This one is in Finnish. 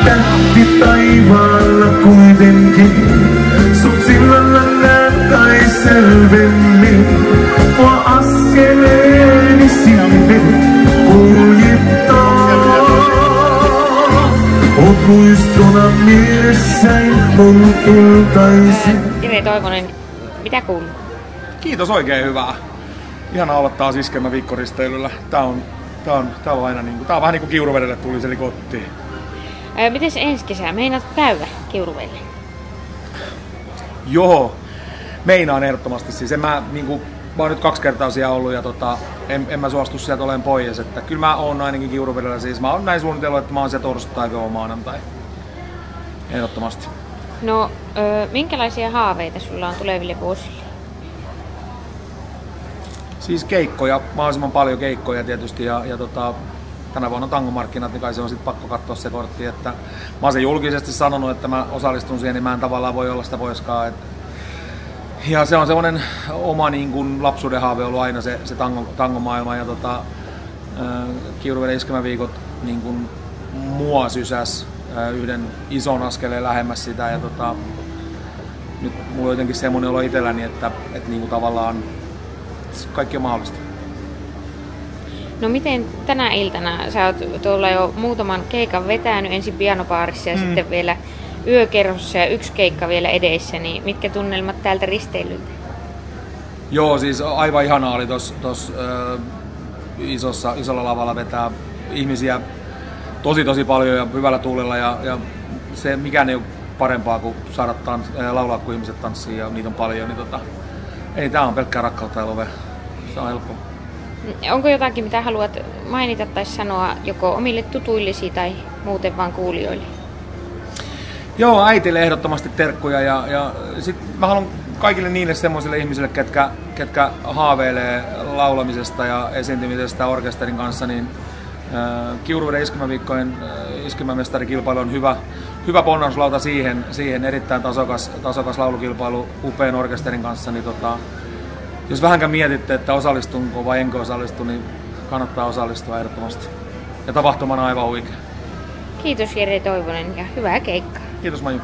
tähti taivaalla kuitenkin. Sut sillalla näen kai selvemmin. Mua askeleeni sinne kuljittaa. Oot muistona mielessäin mun iltaisin. Jere Toivonen, mitä kuuluu? Kiitos, oikein hyvää. Ihana olla taas Iskelmäviikkoristeilyllä. Tää on aina niinku, tää on vähän niinku Kiuruvedelle tulisi eli kotiin. Mites ensi kesä? Meinaat käydä Kiuruvedelle? Joo, meinaan ehdottomasti. Siis mä oon nyt 2 kertaa siellä ollut ja en mä suostu sieltä olemaan pois. Että kyllä mä oon ainakin Kiuruvedellä. Siis mä oon näin suunnitellut, että mä oon siellä torstai-maanantai. Ehdottomasti. No, minkälaisia haaveita sulla on tuleville vuosille? Siis keikkoja, mahdollisimman paljon keikkoja tietysti ja tänä vuonna tangomarkkinat, niin kai se on sit pakko katsoa se kortti, että mä oon sen julkisesti sanonut, että mä osallistun siihen, niin mä en tavallaan voi olla sitä poiskaan. Ja se on semmonen oma niin kuin lapsuuden haave ollut aina se tangomaailma ja Kiuruveden Iskelmäviikot niin kuin mua sysäs yhden ison askeleen lähemmäs sitä ja nyt mulla on jotenkin semmonen olo itselläni, että niin kuin tavallaan kaikki on mahdollista. No miten tänä iltana? Sä oot tuolla jo muutaman keikan vetänyt, ensin pianobaarissa ja sitten vielä yökerhossa ja 1 keikka vielä edessä, niin mitkä tunnelmat täältä risteilyltä? Joo, siis aivan ihanaa oli tossa isolla lavalla vetää ihmisiä tosi paljon ja hyvällä tuulella ja se mikään ei ole parempaa kuin saada laulaa, kun ihmiset tanssii ja niitä on paljon, niin ei, tää on pelkkää rakkautta ja love. Se on helppo. Onko jotakin, mitä haluat mainita tai sanoa joko omille tutuillesi tai muuten vaan kuulijoille? Joo, äitille ehdottomasti terkkuja ja sit mä haluan kaikille niille semmoisille ihmisille, ketkä haaveilee laulamisesta ja esiintymisestä orkesterin kanssa, niin Kiuruveden Iskelmäviikkojen iskelmämestarikilpailu on hyvä ponnahduslauta siihen erittäin tasokas laulukilpailu upean orkesterin kanssa, niin jos vähänkään mietitte, että osallistunko vai enkö osallistu, niin kannattaa osallistua ehdottomasti. Ja tapahtuma on aivan huikea. Kiitos Jere Toivonen ja hyvää keikkaa. Kiitos Maju.